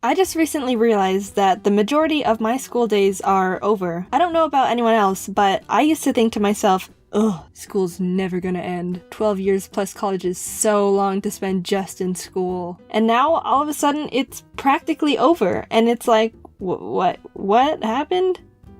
I just recently realized that the majority of my school days are over. I don't know about anyone else, but I used to think to myself, ugh, school's never gonna end. 12 years plus college is so long to spend just in school. And now, all of a sudden, it's practically over, and it's like, what happened?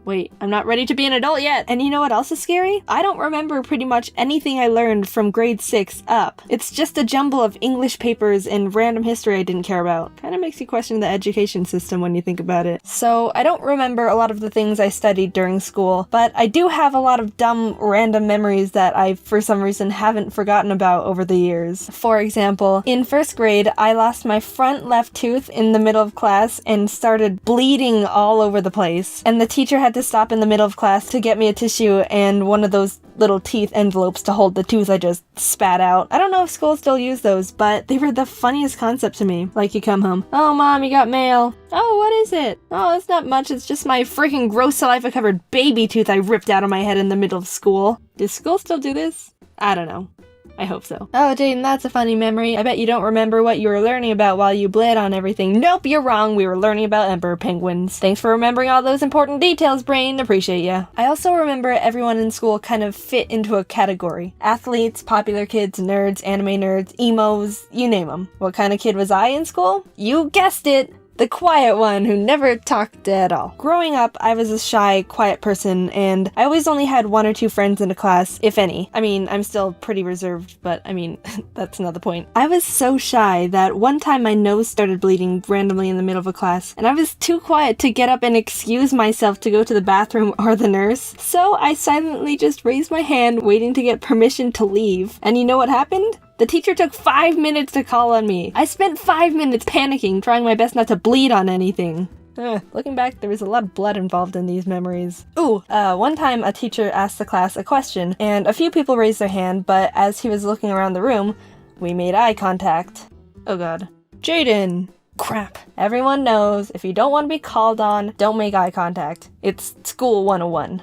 Wait, I'm not ready to be an adult yet. And you know what else is scary? I don't remember pretty much anything I learned from grade 6 up. It's just a jumble of English papers and random history I didn't care about. Kinda makes you question the education system when you think about it. So I don't remember a lot of the things I studied during school, but I do have a lot of dumb, random memories that I, for some reason, haven't forgotten about over the years. For example, in first grade, I lost my front left tooth in the middle of class and started bleeding all over the place. And the teacher had to stop in the middle of class to get me a tissue and one of those little teeth envelopes to hold the tooth I just spat out. I don't know if schools still use those, but they were the funniest concept to me. Like, you come home, oh mom, you got mail. Oh, what is it? Oh, it's not much, it's just my freaking gross saliva-covered baby tooth I ripped out of my head in the middle of school. Does school still do this? I don't know. I hope so. Oh, Jaiden, that's a funny memory. I bet you don't remember what you were learning about while you bled on everything. Nope, you're wrong. We were learning about emperor penguins. Thanks for remembering all those important details, brain. Appreciate ya. I also remember everyone in school kind of fit into a category. Athletes, popular kids, nerds, anime nerds, emos, you name them. What kind of kid was I in school? You guessed it! The quiet one who never talked at all. Growing up, I was a shy, quiet person, and I always only had 1 or 2 friends in a class, if any. I mean, I'm still pretty reserved, but I mean, that's another point. I was so shy that one time my nose started bleeding randomly in the middle of a class, and I was too quiet to get up and excuse myself to go to the bathroom or the nurse, so I silently just raised my hand, waiting to get permission to leave. And you know what happened? The teacher took 5 minutes to call on me. I spent 5 minutes panicking, trying my best not to bleed on anything. Looking back, there was a lot of blood involved in these memories. Ooh, one time a teacher asked the class a question, and a few people raised their hand, but as he was looking around the room, we made eye contact. Oh god. Jaiden! Crap. Everyone knows, if you don't want to be called on, don't make eye contact. It's school 101.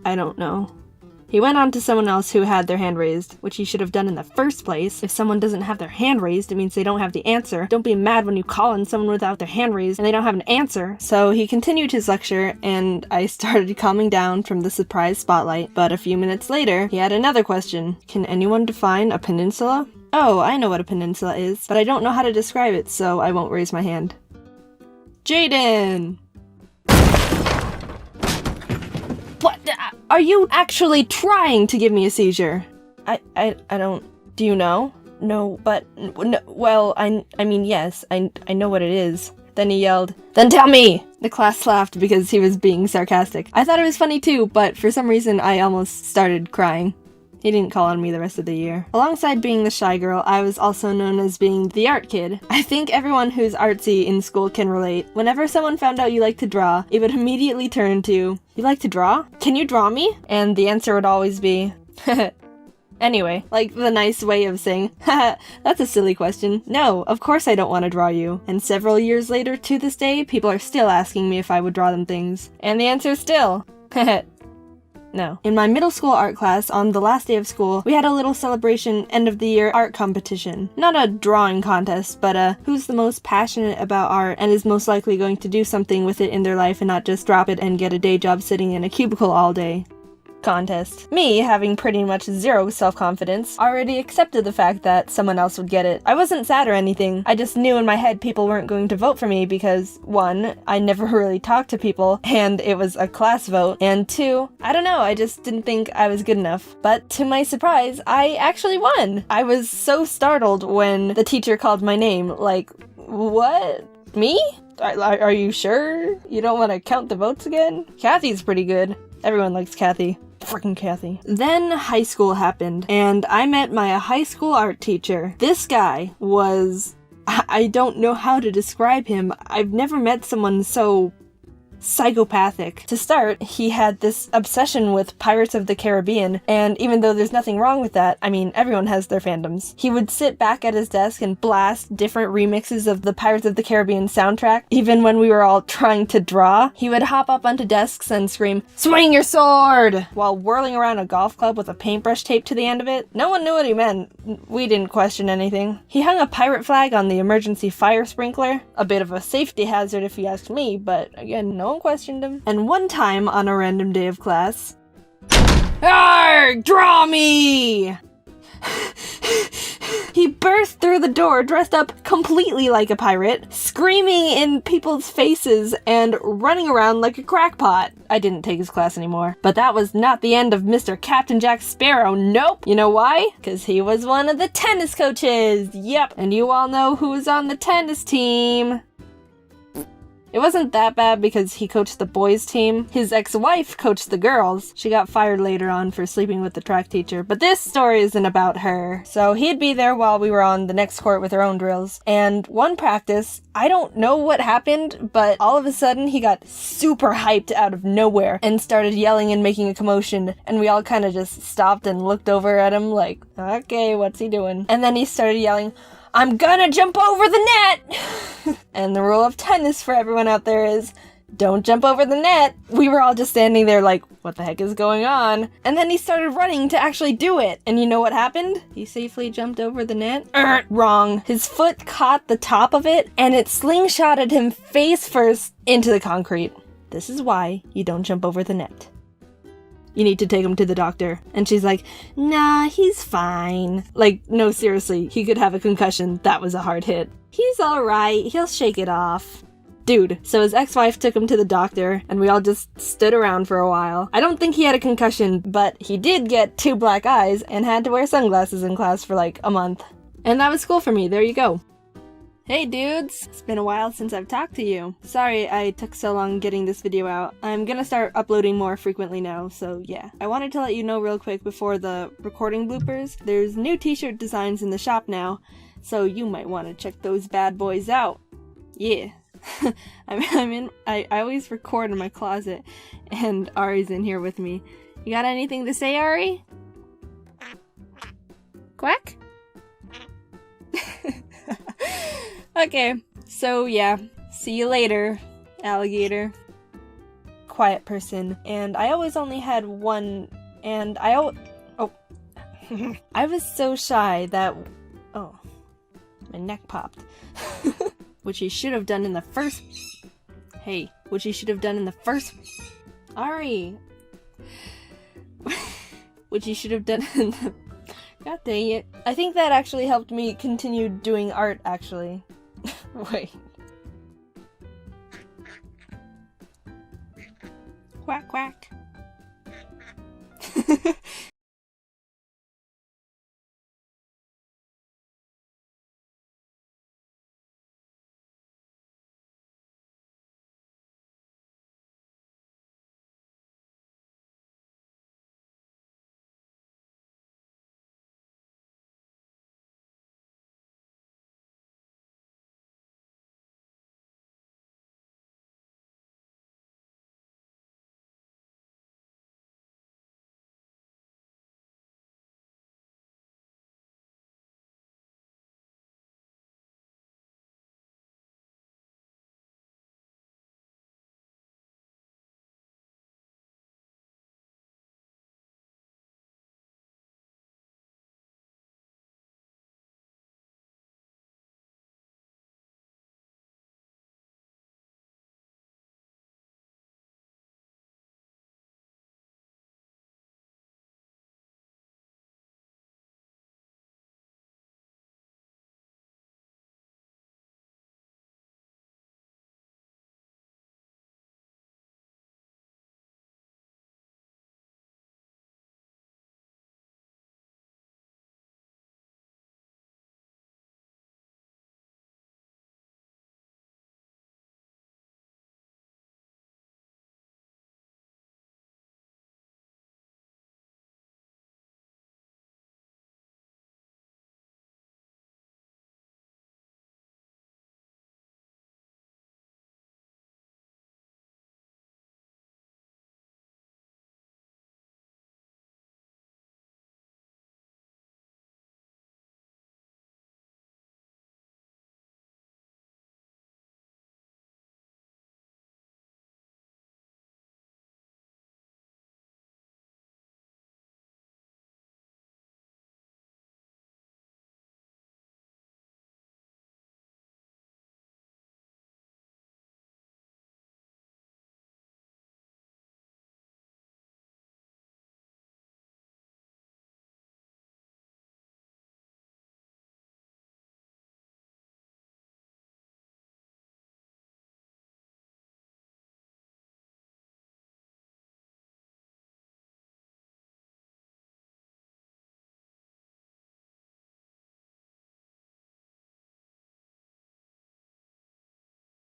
I don't know. He went on to someone else who had their hand raised, which he should have done in the first place. If someone doesn't have their hand raised, it means they don't have the answer. Don't be mad when you call on someone without their hand raised and they don't have an answer. So he continued his lecture, and I started calming down from the surprise spotlight. But a few minutes later, he had another question. Can anyone define a peninsula? Oh, I know what a peninsula is, but I don't know how to describe it, so I won't raise my hand. Jaiden! What? Are you actually trying to give me a seizure? I don't... Do you know? No, but... No, well, I mean, yes, I know what it is. Then he yelled, "Then tell me!" The class laughed because he was being sarcastic. I thought it was funny too, but for some reason I almost started crying. He didn't call on me the rest of the year. Alongside being the shy girl, I was also known as being the art kid. I think everyone who's artsy in school can relate. Whenever someone found out you like to draw, it would immediately turn to, "You like to draw? Can you draw me?" And the answer would always be, anyway, like the nice way of saying, haha, that's a silly question. No, of course I don't want to draw you. And several years later, to this day, people are still asking me if I would draw them things. And the answer is still, no. In my middle school art class, on the last day of school, we had a little celebration end of the year art competition. Not a drawing contest, but who's the most passionate about art and is most likely going to do something with it in their life and not just drop it and get a day job sitting in a cubicle all day. Contest. Me, having pretty much zero self-confidence, already accepted the fact that someone else would get it. I wasn't sad or anything, I just knew in my head people weren't going to vote for me because, 1, I never really talked to people, and it was a class vote, and 2, I don't know, I just didn't think I was good enough. But to my surprise, I actually won! I was so startled when the teacher called my name, like, what? Me? Are you sure? You don't want to count the votes again? Kathy's pretty good. Everyone likes Kathy. Freaking Kathy. Then high school happened, and I met my high school art teacher. This guy was... I don't know how to describe him. I've never met someone so psychopathic. To start, he had this obsession with Pirates of the Caribbean, and even though there's nothing wrong with that, I mean, everyone has their fandoms, he would sit back at his desk and blast different remixes of the Pirates of the Caribbean soundtrack. Even when we were all trying to draw, he would hop up onto desks and scream, "Swing your sword!" while whirling around a golf club with a paintbrush taped to the end of it. No one knew what he meant. We didn't question anything. He hung a pirate flag on the emergency fire sprinkler. A bit of a safety hazard if you ask me, but again, no one questioned him. And one time on a random day of class, "Arrgh! Draw me!" He burst through the door dressed up completely like a pirate, screaming in people's faces and running around like a crackpot. I didn't take his class anymore. But that was not the end of Mr. Captain Jack Sparrow, nope! You know why? Because he was one of the tennis coaches! Yep, and you all know who was on the tennis team. It wasn't that bad because he coached the boys' team. His ex-wife coached the girls. She got fired later on for sleeping with the track teacher, but this story isn't about her. So he'd be there while we were on the next court with our own drills. And one practice, I don't know what happened, but all of a sudden he got super hyped out of nowhere and started yelling and making a commotion, and we all kind of just stopped and looked over at him like, okay, what's he doing? And then he started yelling, "I'm gonna jump over the net!" And the rule of tennis for everyone out there is, don't jump over the net. We were all just standing there like, what the heck is going on? And then he started running to actually do it. And you know what happened? He safely jumped over the net. Wrong. His foot caught the top of it, and it slingshotted him face first into the concrete. This is why you don't jump over the net. You need to take him to the doctor. And she's like, nah, he's fine. Like, no, seriously, he could have a concussion. That was a hard hit. He's alright, he'll shake it off. Dude, so his ex-wife took him to the doctor, and we all just stood around for a while. I don't think he had a concussion, but he did get 2 black eyes and had to wear sunglasses in class for like a month. And that was cool for me, there you go. Hey dudes! It's been a while since I've talked to you. Sorry I took so long getting this video out. I'm gonna start uploading more frequently now, so yeah. I wanted to let you know real quick before the recording bloopers, there's new t-shirt designs in the shop now, so you might want to check those bad boys out. Yeah. I always record in my closet, and Ari's in here with me. You got anything to say, Ari? Quack? Okay, so yeah, see you later, alligator. Quiet person, and I always only had one, and I was so shy that, oh, my neck popped. Which he should have done in the first, Ari! Which he should have done in the, god dang it. I think that actually helped me continue doing art, actually. Wait. Quack quack.